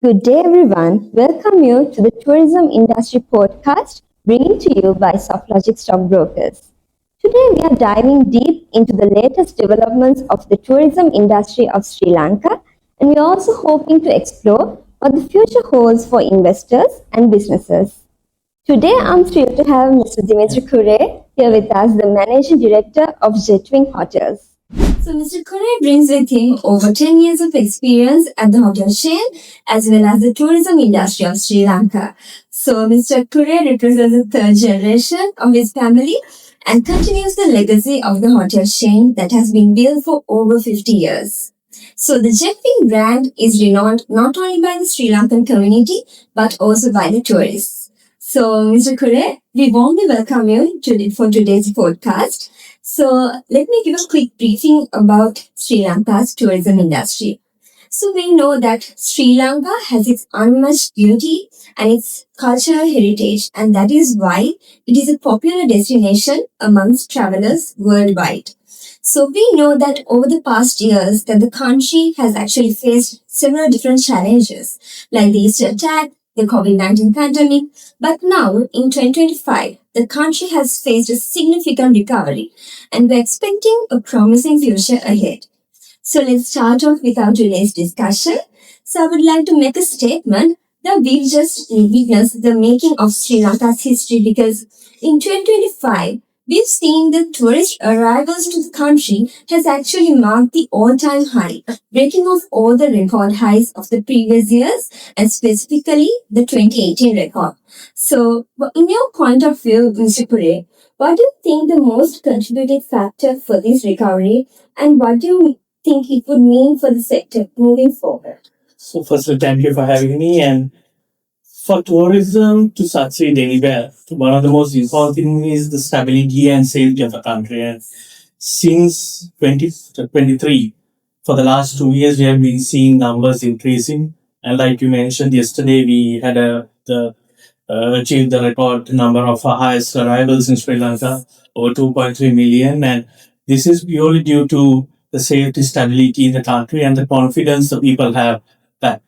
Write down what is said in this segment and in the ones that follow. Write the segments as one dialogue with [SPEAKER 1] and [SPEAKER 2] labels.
[SPEAKER 1] Good day, everyone. Welcome you to the Tourism Industry Podcast, bringing to you by Softlogic Stock Brokers. Today, we are diving deep into the latest developments of the tourism industry of Sri Lanka, and we are also hoping to explore what the future holds for investors and businesses. Today, I'm thrilled to have Mr. Dimitri here with us, the Managing Director of Jetwing Hotels. So Mr. Kure brings with him over 10 years of experience at the hotel chain as well as the tourism industry of Sri Lanka. So Mr. Kure represents the third generation of his family and continues the legacy of the hotel chain that has been built for over 50 years. So the Jetwing brand is renowned not only by the Sri Lankan community but also by the tourists. So Mr. Kure, we warmly welcome you for today's podcast. So let me give a quick briefing about Sri Lanka's tourism industry. So we know that Sri Lanka has its unmatched beauty and its cultural heritage, and that is why it is a popular destination amongst travelers worldwide. So we know that over the past years that the country has actually faced several different challenges like the Easter attack, the COVID-19 pandemic, but now in 2025, the country has faced a significant recovery and we're expecting a promising future ahead. So let's start off with our today's discussion. So I would like to make a statement that we've just witnessed the making of Sri Lanka's history because in 2025, we've seen the tourist arrivals to the country has actually marked the all-time high, breaking off all the record highs of the previous years and specifically the 2018 record. So, in your point of view, Mr. Kure, what do you think the most contributing factor for this recovery and what do you think it would mean for the sector moving forward?
[SPEAKER 2] So firstly, thank you for having me. And for tourism to succeed anywhere, one of the most important things is the stability and safety of the country. And since 2023, for the last 2 years, we have been seeing numbers increasing. And like you mentioned yesterday, we had achieved the record number of highest arrivals in Sri Lanka, over 2.3 million. And this is purely due to the safety, stability in the country and the confidence the people have that,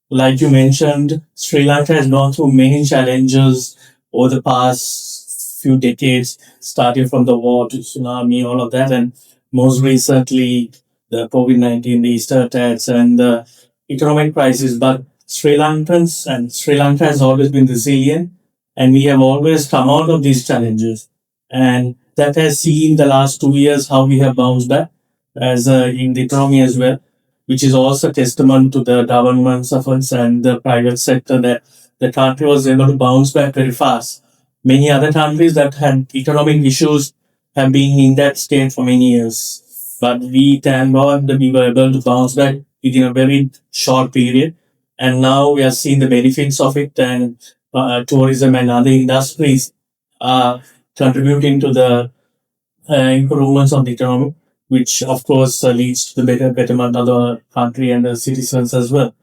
[SPEAKER 2] like you mentioned, Sri Lanka has gone through many challenges over the past few decades, starting from the war to tsunami, all of that, and most recently the COVID-19, the Easter attacks, and the economic crisis. But Sri Lankans and Sri Lanka has always been resilient, and we have always come out of these challenges. And that has seen the last 2 years how we have bounced back as in the economy as well, which is also testament to the government's efforts and the private sector that the country was able to bounce back very fast. Many other countries that had economic issues have been in that state for many years. But we, thank God, that we were able to bounce back within a very short period. And now we are seeing the benefits of it, and tourism and other industries are contributing to the improvements of the economy, which of course leads to the betterment of the country and the citizens as well.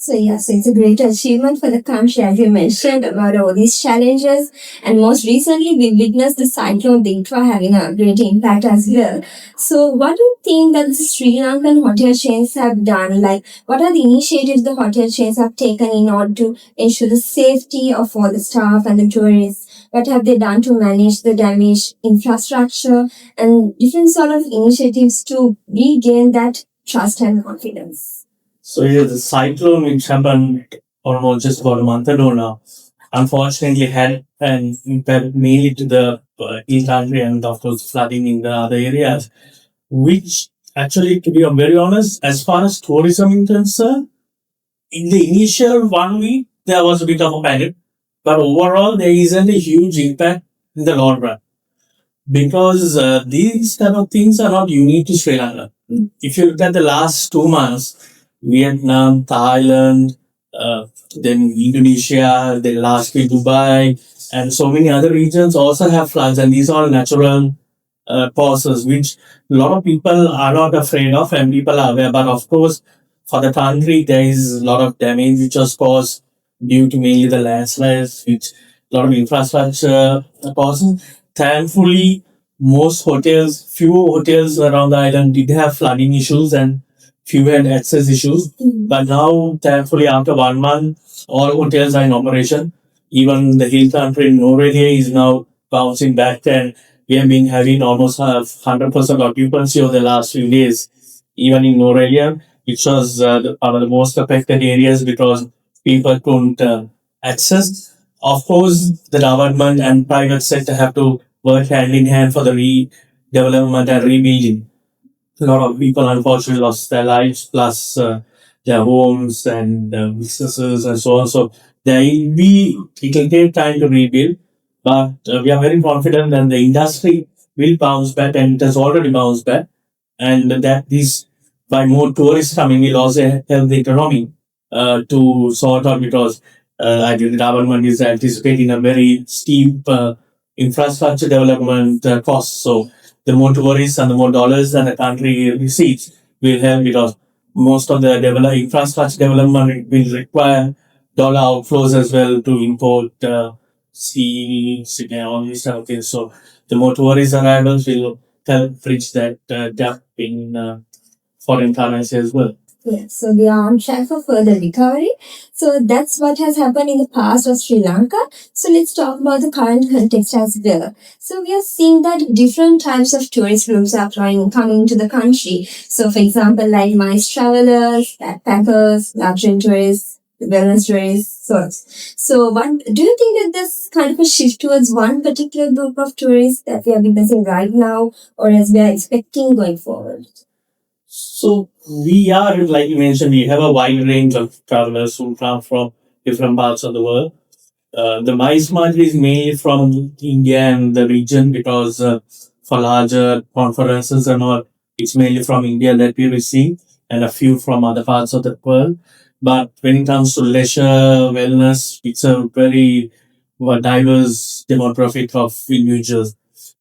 [SPEAKER 1] So yes, it's a great achievement for the country, as you mentioned, about all these challenges. And most recently, we witnessed the cyclone Dimitri having a great impact as well. So what do you think that the Sri Lankan hotel chains have done? Like, what are the initiatives the hotel chains have taken in order to ensure the safety of all the staff and the tourists? What have they done to manage the damaged infrastructure and different sort of initiatives to regain that trust and confidence?
[SPEAKER 2] So yeah, the cyclone which happened almost just about a month ago now, unfortunately had an impact mainly to the East country and of course flooding in the other areas, which actually, to be very honest, as far as tourism is concerned, in the initial 1 week, there was a bit of a panic, but overall there isn't a huge impact in the long run because these kind of things are not unique to Sri Lanka. If you look at the last 2 months, Vietnam, Thailand, then Indonesia, then lastly Dubai, and so many other regions also have floods, and these are natural causes which a lot of people are not afraid of, and people are aware. But of course, for the country, there is a lot of damage which was caused due to mainly the landslides, which a lot of infrastructure caused. Thankfully, few hotels around the island did have flooding issues, and few had access issues. But now, thankfully, after 1 month, all hotels are in operation. Even the hill country in Norway is now bouncing back, and we have been having almost 100% occupancy over the last few days. Even in Norway, which was one of the most affected areas because people couldn't access. Of course, the government and private sector have to work hand in hand for the redevelopment and rebuilding. A lot of people unfortunately lost their lives, plus their homes and businesses and so on. So it will take time to rebuild, but we are very confident that the industry will bounce back, and it has already bounced back, and that this by more tourists coming will also help the economy to sort out because I think the government is anticipating a very steep infrastructure development cost. So the more tourists and the more dollars that the country receives will help because most of the infrastructure development will require dollar outflows as well to import all these kind of things. So the more tourist arrivals will help bridge that gap in foreign currency as well.
[SPEAKER 1] Yeah, so we are on track for further recovery. So that's what has happened in the past of Sri Lanka. So let's talk about the current context as well. So we are seeing that different types of tourist groups are coming to the country. So for example, like MICE travelers, backpackers, luxury tourists, wellness tourists, sorts. So what do you think that this kind of a shift towards one particular group of tourists that we are witnessing right now, or as we are expecting going forward?
[SPEAKER 2] So we are, like you mentioned, we have a wide range of travelers who come from different parts of the world. The MICE market is mainly from India and the region because for larger conferences and all, it's mainly from India that we receive and a few from other parts of the world. But when it comes to leisure, wellness, it's a very diverse demographic of individuals.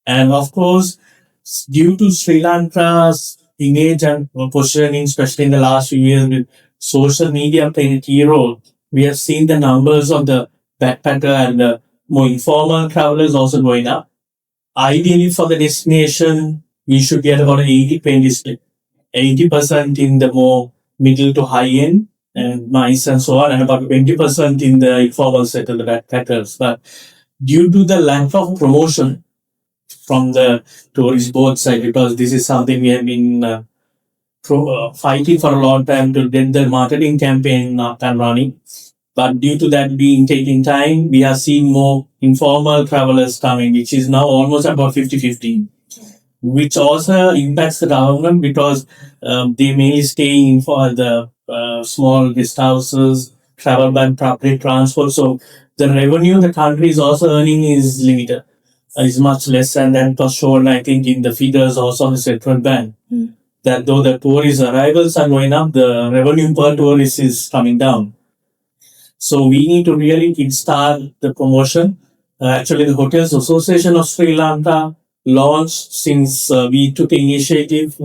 [SPEAKER 2] And of course, due to Sri Lanka's image and positioning, especially in the last few years with social media playing a key role, we have seen the numbers of the backpacker and the more informal travelers also going up. Ideally, for the destination, we should get about an 80-20 split. 80% in the more middle to high end and MICE and so on, and about 20% in the informal sector, the backpackers. But due to the lack of promotion from the tourist board side, because this is something we have been fighting for a long time to get the marketing campaign up and running. But due to that being taking time, we are seeing more informal travelers coming, which is now almost about 50-50, which also impacts the government because they mainly stay in for the small guest houses, travel by public transport. So the revenue the country is also earning is limited, is much less, and that was shown, I think, in the figures also on the central bank. That though the tourist arrivals are going up, the revenue per tourist is coming down. So we need to really kickstart the promotion. Actually, the Hotels Association of Sri Lanka launched since we took the initiative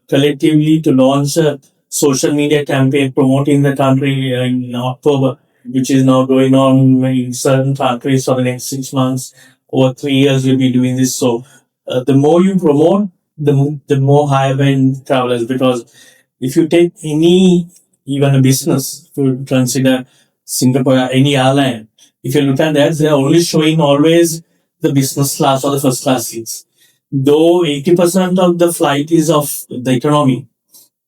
[SPEAKER 2] collectively to launch a social media campaign promoting the country in October, which is now going on in certain countries for the next 6 months. Over 3 years, we'll be doing this. So the more you promote, the more higher end travelers. Because if you take even a business to consider Singapore, any airline, if you look at that, they are only showing always the business class or the first class seats. Though 80% of the flight is of the economy,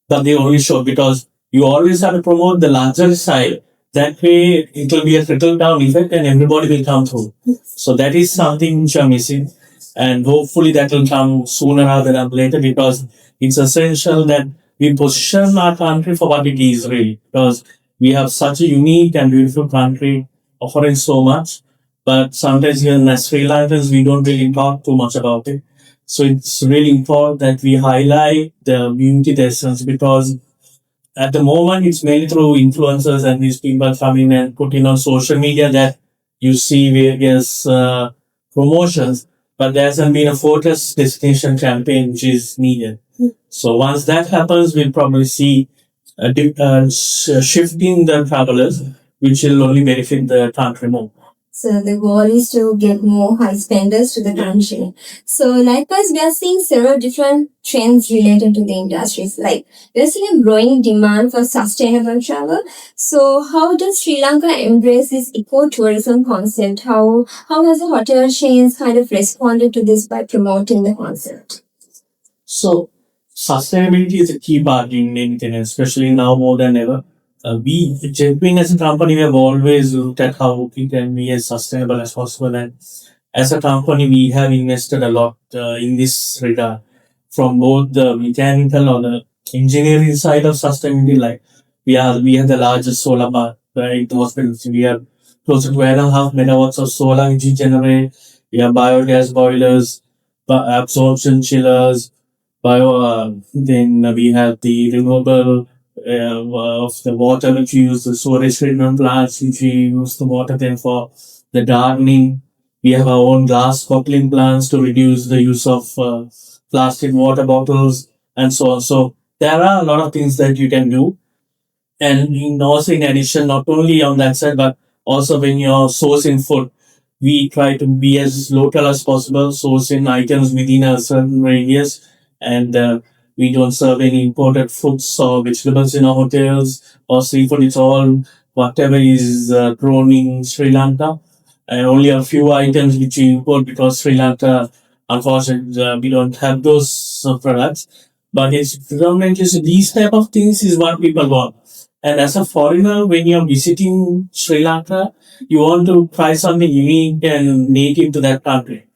[SPEAKER 2] that they only show because you always have to promote the larger side. That way, it will be a trickle down effect and everybody will come through. So that is something which are missing. And hopefully that will come sooner rather than later because it's essential that we position our country for what it is really. Because we have such a unique and beautiful country offering so much. But sometimes here in Sri Lankans, we don't really talk too much about it. So it's really important that we highlight the beauty, the essence, because at the moment it's mainly through influencers and these people coming and putting on social media that you see various promotions, but there hasn't been a focused destination campaign which is needed. So once that happens, we'll probably see a shift in the travelers, which will only benefit the country more.
[SPEAKER 1] So the goal is to get more high spenders to the country. So likewise, we are seeing several different trends related to the industries. Like we are seeing a growing demand for sustainable travel. So how does Sri Lanka embrace this eco-tourism concept? How has the hotel chains kind of responded to this by promoting the concept? So, sustainability is a key part in anything, especially now more than ever. Jetwing as a company, we have always looked at how we can be as sustainable as possible. And as a company, we have invested a lot in this regard from both the mechanical or the engineering side of sustainability. Like we have the largest solar park in the hospitals. We have close to 2.5 megawatts of solar which we generate. We have biogas boilers, absorption chillers, then we have the renewable of the water which we use, the storage treatment plants which we use the water then for the gardening. We have our own glass bottling plants to reduce the use of plastic water bottles and so on. So there are a lot of things that you can do. And also in addition, not only on that side, but also when you're sourcing food, we try to be as local as possible, sourcing items within a certain radius, and we don't serve any imported foods or vegetables in our hotels or seafood. It's all whatever is grown in Sri Lanka, and only a few items which we import because Sri Lanka, unfortunately, we don't have those products. But it's predominantly so these type of things is what people want. And as a foreigner, when you're visiting Sri Lanka, you want to try something unique and native to that country.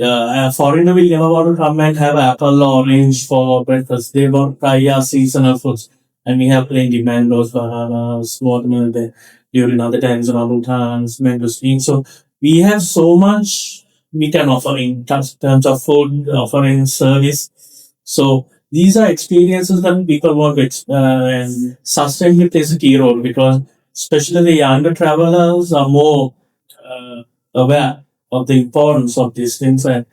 [SPEAKER 1] A foreigner will never want to come and have apple or orange for breakfast. They want to try our seasonal foods. And we have plenty mangoes, bananas, watermelon there during other times, orangutans, mangosteen. So we have so much we can offer in terms of food, offering service. So these are experiences that people want to and sustainability plays a key role because especially the younger travelers are more aware of the importance of these things and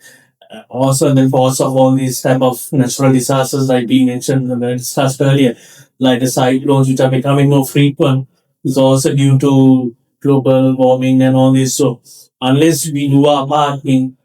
[SPEAKER 1] also the force of all these type of natural disasters like we mentioned when discussed earlier, like the cyclones which are becoming more frequent is also due to global warming and all this. So unless we do our part in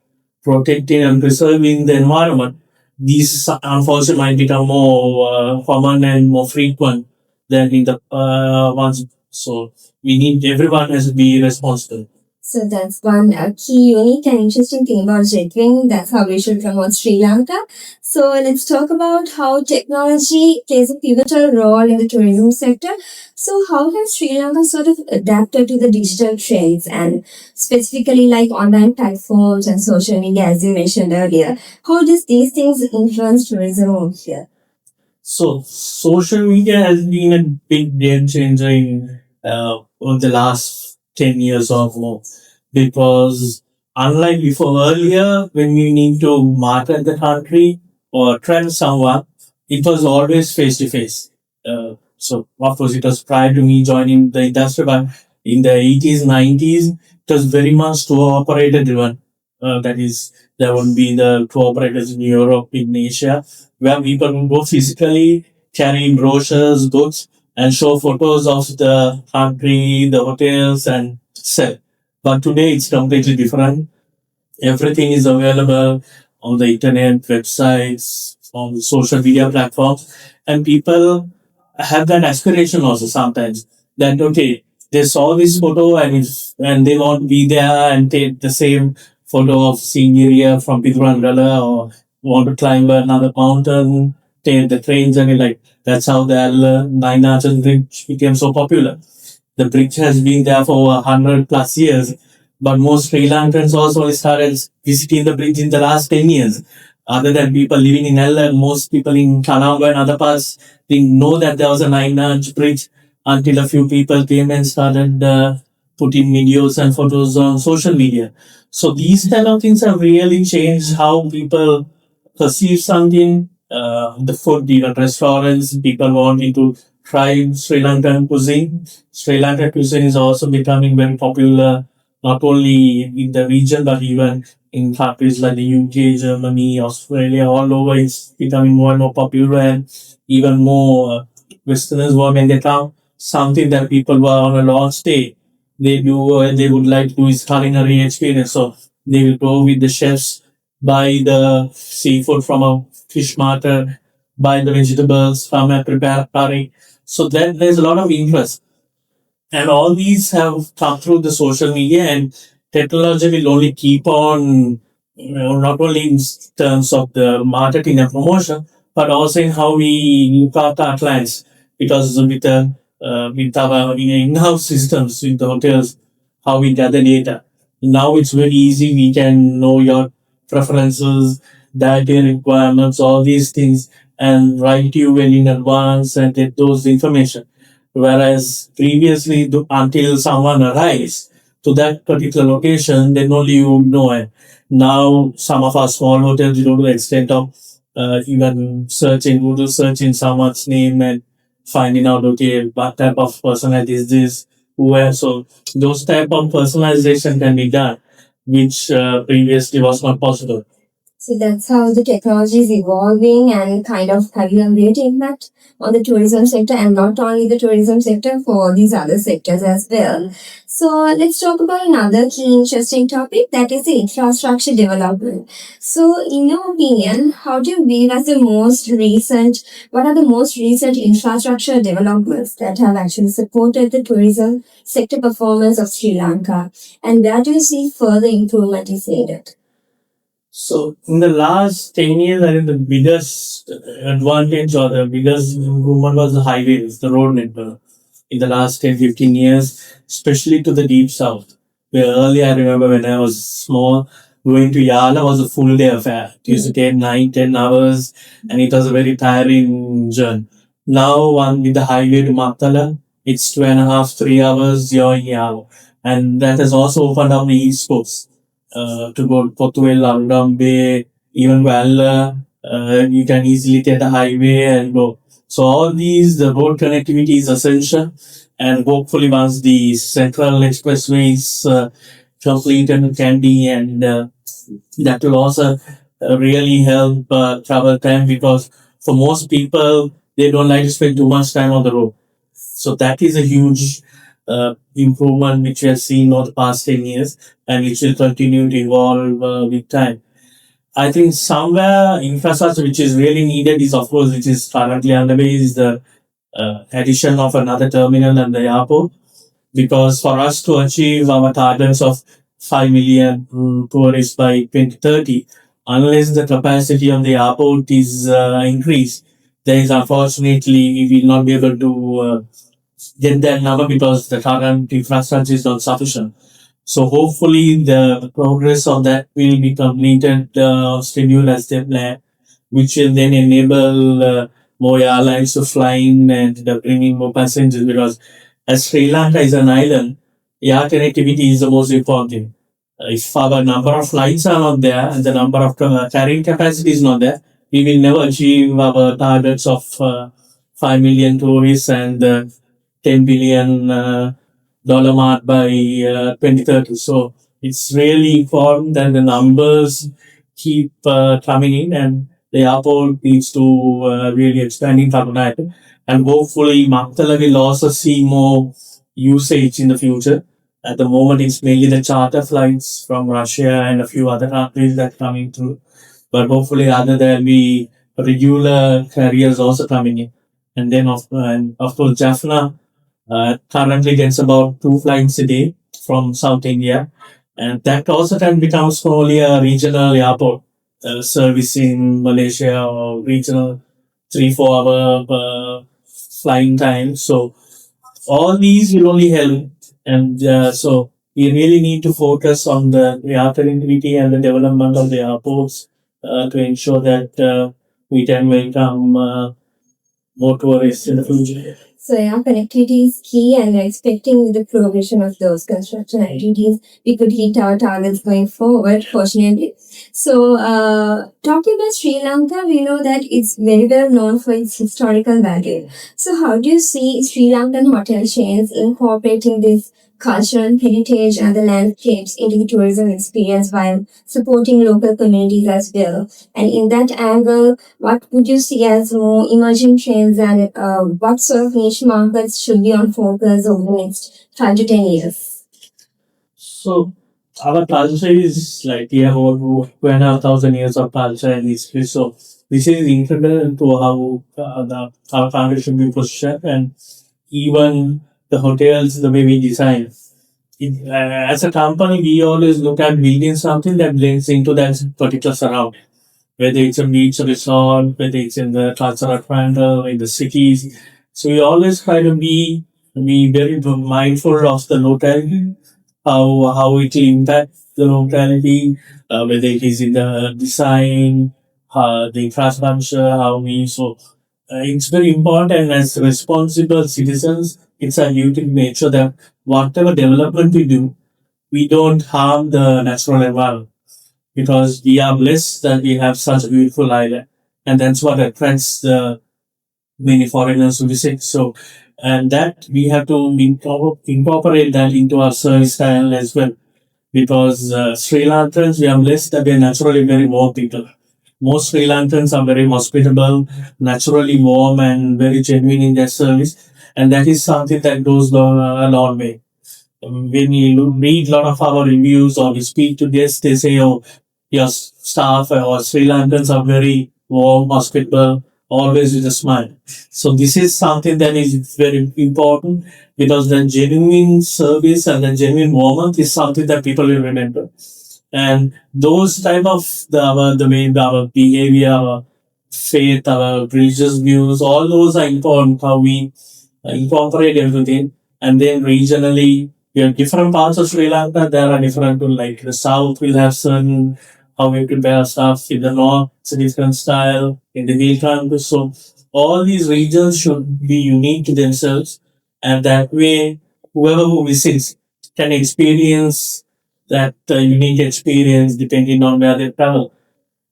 [SPEAKER 1] protecting and preserving the environment, these unfortunately might become more common and more frequent than in the ones. So we need everyone has to be responsible. So that's one key, unique, and interesting thing about Jetwing. That's how we should promote Sri Lanka. So let's talk about how technology plays a pivotal role in the tourism sector. So how has Sri Lanka sort of adapted to the digital trends and specifically like online platforms and social media, as you mentioned earlier? How does these things influence tourism over here? So social media has been a big game changer in over the last 10 years or more because unlike before earlier when we need to market the country or trend someone, it was always face to face. So of course it was prior to me joining the industry, but in the 80s, 90s, it was very much tour operator driven. That is, there would be the tour operators in Europe, in Asia, where people will go physically, carry brochures, books, and show photos of the country, the hotels, and sell. But today it's completely different. Everything is available on the internet, websites, on social media platforms, and people have that aspiration also sometimes that okay, they saw this photo and they want to be there and take the same photo of scenery from Pitrandala or want to climb another mountain, take the train journey. Like that's how the Nine Arches Bridge became so popular. The bridge has been there for 100 plus years, but most Sri Lankans also started visiting the bridge in the last 10 years. Other than people living in LA, most people in Kananga and other parts didn't know that there was a 9 arch bridge until a few people came and started putting videos and photos on social media. So these kind of things have really changed how people perceive something. The food, even restaurants, people wanting to try Sri Lankan cuisine. Sri Lankan cuisine is also becoming very popular, not only in the region but even in countries like the UK, Germany, Australia, all over. It's becoming more and more popular, and even more Westerners want when they come something that people were on a long stay.
[SPEAKER 2] they would like to do is culinary experience. So they will go with the chefs, buy the seafood from a fish market, buy the vegetables from a preparing. So then there's a lot of interest, and all these have come through the social media, and technology will only keep on, not only in terms of the marketing and promotion, but also in how we look after our clients. Because with our in-house systems, with the hotels, how we gather data. Now it's very easy. We can know your preferences, dietary requirements, all these things, and write you well in advance and get those information. Whereas previously, until someone arrives to that particular location, then only you know it. Now, some of our small hotels, you know, to the extent of even searching, Google searching someone's name and finding out, okay, what type of personality is this, where. So, those type of personalization can be done, which previously was not possible. So that's how the technology is evolving and kind of having a great impact on the tourism sector, and not only the tourism sector, for these other sectors as well. So let's talk about another key interesting topic, that is the infrastructure development. So in your opinion, how do you view as the most recent, what are the most recent infrastructure developments that have actually supported the tourism sector performance of Sri Lanka, and where do you see further improvement is needed? So in the last 10 years, I think the biggest advantage or the biggest improvement was the highways, the road network. In the last 10, 15 years, especially to the deep south. Where earlier, I remember when I was small, going to Yala was a full day affair. It used to take 9, 10 hours, and it was a very tiring journey. Now, one with the highway to Matala, it's 2.5, 3 hours, you're in Yala. And that has also opened up the East Coast to go to Portugal, London Bay, even Valla. You can easily take the highway and go. So all these, the road connectivity is essential, and hopefully once the central expressway is completed can be, and that will also really help travel time, because for most people they don't like to spend too much time on the road. So that is a huge improvement which we have seen over the past 10 years, and which will continue to evolve with time. I think somewhere infrastructure which is really needed is, of course, which is currently underway, is the addition of another terminal at the airport. Because for us to achieve our targets of 5 million tourists by 2030, unless the capacity of the airport is increased, there is, unfortunately, we will not be able to get that number, because the current infrastructure is not sufficient. So hopefully the progress of that will be completed scheduled as they plan, which will then enable more airlines to fly in and bringing more passengers. Because as Sri Lanka is an island, air connectivity is the most important thing. If our number of flights are not there and the number of carrying capacity is not there, we will never achieve our targets of 5 million tourists and 10 billion dollar mark by 2030. So it's really important that the numbers keep coming in, and the airport needs to really expand in Taranaki. And hopefully, Maktala will also see more usage in the future. At the moment, it's mainly the charter flights from Russia and a few other countries that are coming through. But hopefully, other there'll be regular carriers also coming in. And then, of course, Jaffna currently gets about 2 flights a day from South India. And that also can become slowly a regional airport, servicing Malaysia, or regional 3, 4 hour flying time. So all these will only help. And so we really need to focus on the air connectivity and the development of the airports to ensure that we can welcome more tourists in the future. So yeah, connectivity is key, and we're expecting with the progression of those construction activities, we could hit our targets going forward, fortunately. So talking about Sri Lanka, we know that it's very well known for its historical value. So how do you see Sri Lankan hotel chains incorporating this cultural heritage and the landscapes into the tourism experience while supporting local communities as well? And in that angle, what would you see as more emerging trends, and what sort of niche markets should be on focus over the next 5 to 10 years? So our culture is like we have over 2,500 years of culture and history. So this is integral to how our country should be positioned, and even the hotels, the way we design. As a company, we always look at building something that blends into that particular surrounding, whether it's a beach resort, whether it's in the cultural triangle, in the cities. So we always try to be very mindful of the locality, how it will impact the locality, whether it is in the design, the infrastructure, how we so. It's very important as responsible citizens. It's our duty to make sure that whatever development we do, we don't harm the natural environment because we are blessed that we have such a beautiful island, and that's what attracts the many foreigners to visit. So, and that we have to incorporate that into our service style as well, because Sri Lankans, we are blessed that we are naturally very warm people. Most Sri Lankans are very hospitable, naturally warm, and very genuine in their service, and that is something that goes a long way. When you read a lot of our reviews or we speak to guests, they say, "Oh, your staff or Sri Lankans are very warm, hospitable, always with a smile." So this is something that is very important because the genuine service and the genuine warmth is something that people will remember. And those type of the way our behavior, our faith, our religious views, all those are important. How we incorporate everything, and then regionally, we have different parts of Sri Lanka. There are different, like the south will have certain how we prepare stuff. In the north, it's a different style. In the hill countries, so all these regions should be unique to themselves, and that way, whoever who visits can experience that unique experience depending on where they travel.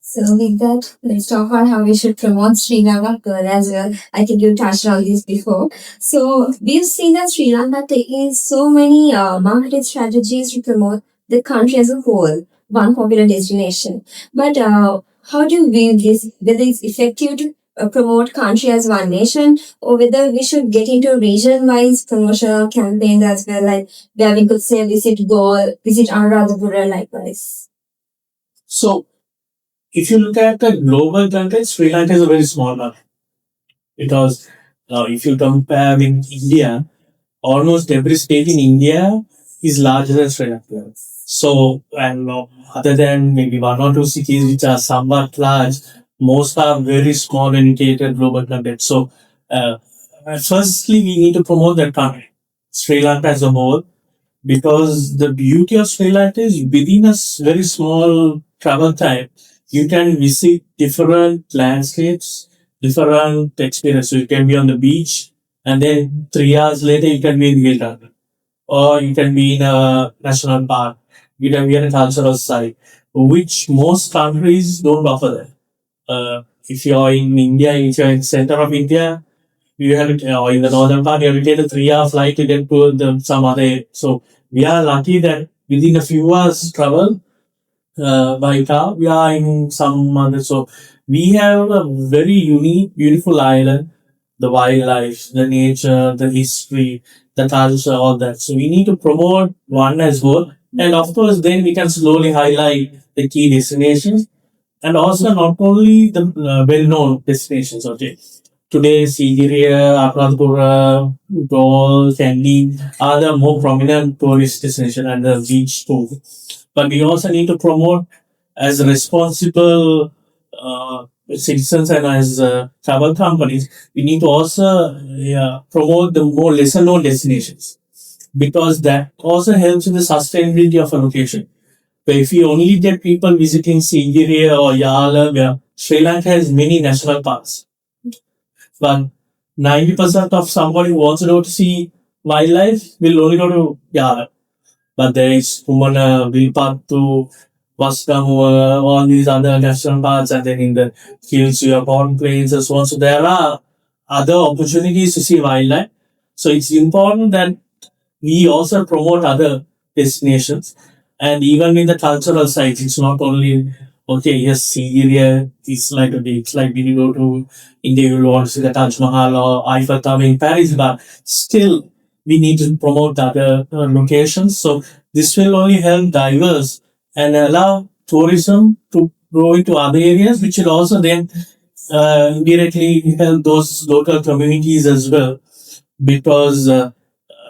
[SPEAKER 2] So with that, let's talk about how we should promote Sri Lanka as well. I think you touched on this before. So we've seen that Sri Lanka taking so many marketing strategies to promote the country as a whole, one popular destination. But how do you view this? Whether it's effective to promote country as one nation, or whether we should get into region-wise promotional campaigns as well, like where we could say visit Goa, visit Anuradhapura likewise. So if you look at the global context, Sri Lanka is a very small market because if you compare with India, almost every state in India is larger than Sri Lanka. So, and other than maybe one or two cities which are somewhat large, most are very small and catered global context. So, firstly, we need to promote that country, Sri Lanka as a whole, because the beauty of Sri Lanka is within a very small travel time, you can visit different landscapes, different experiences. So you can be on the beach, and then 3 hours later you can be in Hill Garden, or you can be in a national park. You can be in a cultural site, which most countries don't offer that. If you're in India, if you're in center of India, you have to, or in the northern part, you have to take a 3 hour flight to get to some other. So we are lucky that within a few hours travel by car, we are in some other. So we have a very unique, beautiful island, the wildlife, the nature, the history, the culture, all that. So we need to promote one as well. And of course, then we can slowly highlight the key destinations and also not only the well-known destinations. Okay, today Sigiriya, Anuradhapura, Gaul, Kandy are the more prominent tourist destinations and the beach too. But we also need to promote as responsible citizens and as travel companies. We need to also promote the more lesser-known destinations because that also helps in the sustainability of a location. But if you only get people visiting Sigiriya or Yala, where Sri Lanka has many national parks, but 90% of somebody who wants to go to see wildlife will only go to Yala. But there is Kumana, Vilpattu, Vastamu, all these other national parks, and then in the hills you have corn plains and so on. So there are other opportunities to see wildlife. So it's important that we also promote other destinations. And even in the cultural sites, it's not only okay, yes, Syria is like it's like when you go to India, you want to see the Taj Mahal or Eiffel Tower in Paris, but still we need to promote other locations. So this will only help diverse and allow tourism to grow into other areas, which will also then indirectly help those local communities as well, because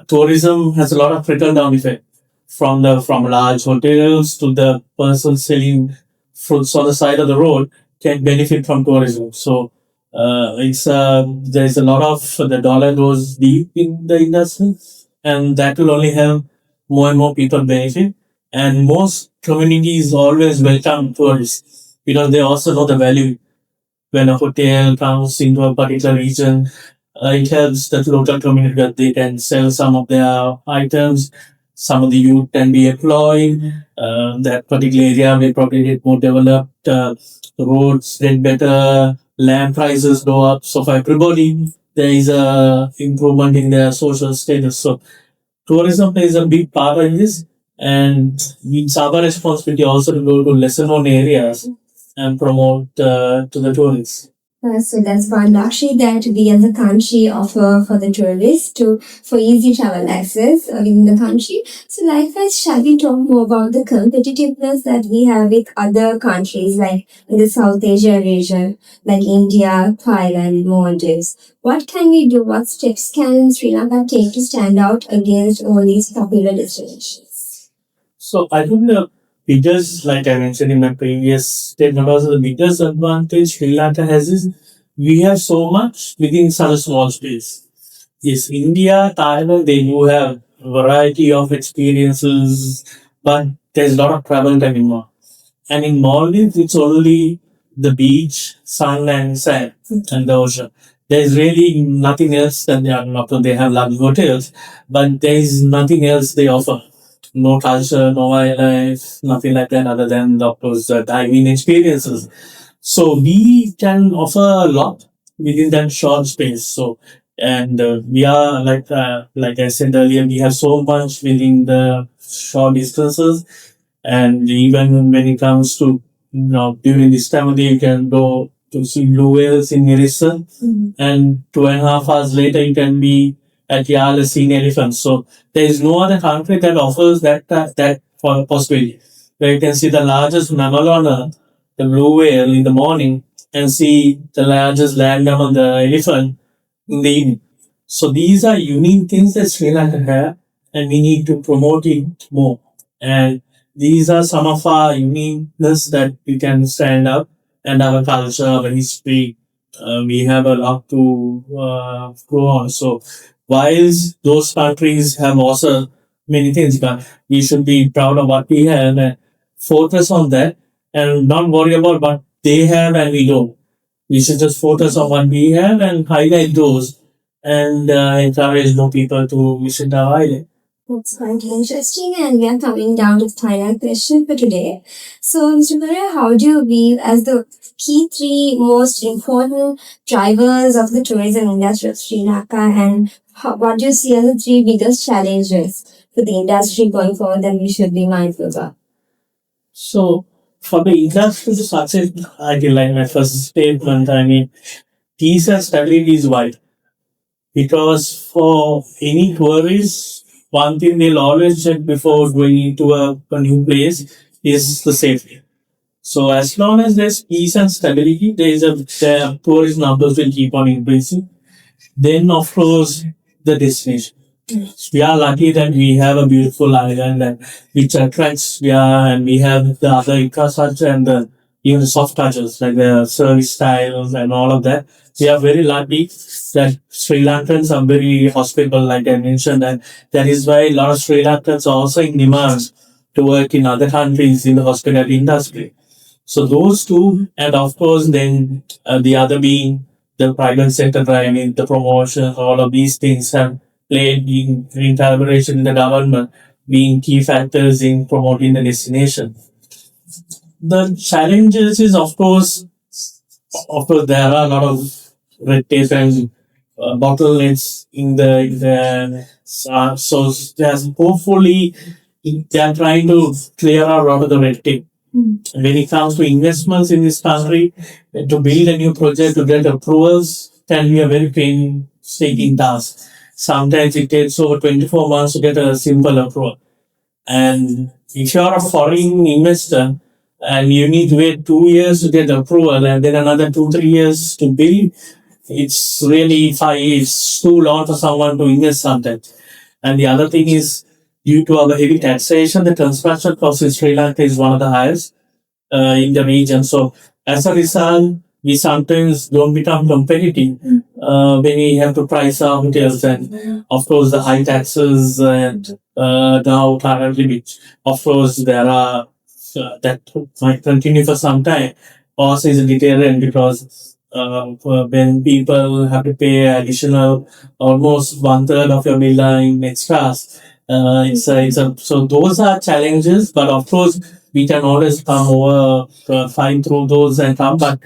[SPEAKER 2] tourism has a lot of trickle down effect from large hotels to the person selling fruits on the side of the road can benefit from tourism. So it's there's a lot of the dollar goes deep in the industry, and that will only help more and more people benefit. And most communities always welcome tourists because they also know the value when a hotel comes into a particular region. It helps the local community that they can sell some of their items. Some of the youth can be employed. That particular area will probably get more developed. The roads get better. Land prices go up. So for everybody, there is a improvement in their social status. So tourism plays a big part in this, and it's our responsibility also to go to lesser known areas and promote to the tourists.
[SPEAKER 1] So that's one luxury that we as a country offer for the tourists to for easy travel access within the country. So likewise, shall we talk more about the competitiveness that we have with other countries like in the South Asia region, like India, Thailand, Maldives? What can we do? What steps can Sri Lanka take to stand out against all these popular destinations?
[SPEAKER 2] So I think the biggest, like I mentioned in my previous statement, also the biggest advantage Sri Lanka has is we have so much within such a small space. Yes, India, Thailand, they do have variety of experiences, but there's a lot of travel time involved. And in Maldives, it's only the beach, sun and sand and the ocean. There's really nothing else that they are not. They have lovely hotels, but there is nothing else they offer. No culture, no wildlife, nothing like that other than, of course, the diving experiences. So we can offer a lot within that short space. So, and we are like I said earlier, we have so much within the short distances, and even when it comes to during this time of the year, you can go to see blue whales in Nerissa, and 2.5 hours later you can be at Yala seeing elephants. So there is no other country that offers that possibility, where you can see the largest mammal on earth, the blue whale, in the morning, and see the largest land mammal, the elephant, in the evening. So these are unique things that Sri Lanka have, and we need to promote it more. And these are some of our uniqueness that we can stand up, and our culture, our history. We have a lot to go on. So whilst those countries have also many things, but we should be proud of what we have and focus on that, and not worry about what they have and we don't. We should just focus on what we have and highlight those, and encourage more people to visit our island.
[SPEAKER 1] That's quite interesting, and we are coming down to the final question for today. So, Mr. Murray, how do you view as the key three most important drivers of the tourism industry of Sri Lanka, and what do you see as the three biggest challenges for the industry going forward that we should be mindful of?
[SPEAKER 2] So, for the industry to succeed, I feel like my first statement, I mean, peace and stability is vital. Because for any tourist, one thing they'll always check before going into a new place is the safety. So as long as there's peace and stability, the tourist numbers will keep on increasing. Then of course the destination. We are lucky that we have a beautiful island and which attracts and we have the other infrastructure and the even the soft touches like the service styles and all of that. We are very lucky that Sri Lankans are very hospitable, like I mentioned, and that is why a lot of Sri Lankans are also in demand to work in other countries in the hospitality industry. So those two, and of course, then the other being the private sector driving the promotion, all of these things have played in collaboration with the government, being key factors in promoting the destination. The challenges is, of course, there are a lot of red tape and bottlenecks so there's hopefully they are trying to clear out a lot of the red tape. When it comes to investments in this country, to build a new project, to get approvals, can be a very painstaking task. sometimes it takes over 24 months to get a simple approval. And if you're a foreign investor and you need to wait 2 years to get approval and then another 2, 3 years to build, it's really 5 years too long for someone to invest sometimes. And the other thing is, due to our heavy taxation, the construction cost in Sri Lanka is one of the highest in the region. So as a result, we sometimes don't become competitive when we have to price our hotels, and of course the high taxes and now currently, which of course there are that might continue for some time, also is a deterrent because when people have to pay additional almost one third of your bill in extras, so those are challenges, but of course we can always come over, find through those and come, but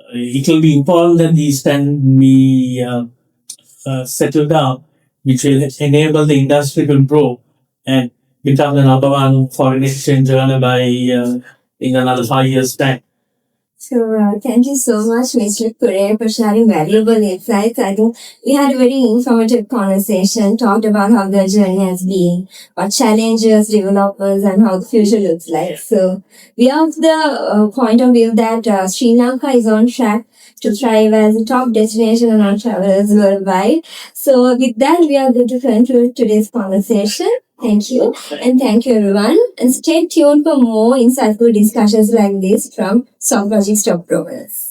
[SPEAKER 2] it will be important that these can be settled down, which will enable the industry to grow and become the number one foreign exchange earner by in another 5 years' time.
[SPEAKER 1] So, thank you so much, Mr. Kure, for sharing valuable insights. I think we had a very informative conversation, talked about how the journey has been, what challenges, developers, and how the future looks like. So, we are of the point of view that Sri Lanka is on track to thrive as a top destination among travelers worldwide. So, with that, we are going to conclude today's conversation. Thank you. And thank you, everyone. And stay tuned for more insightful discussions like this from Softlogic Stock Brokers.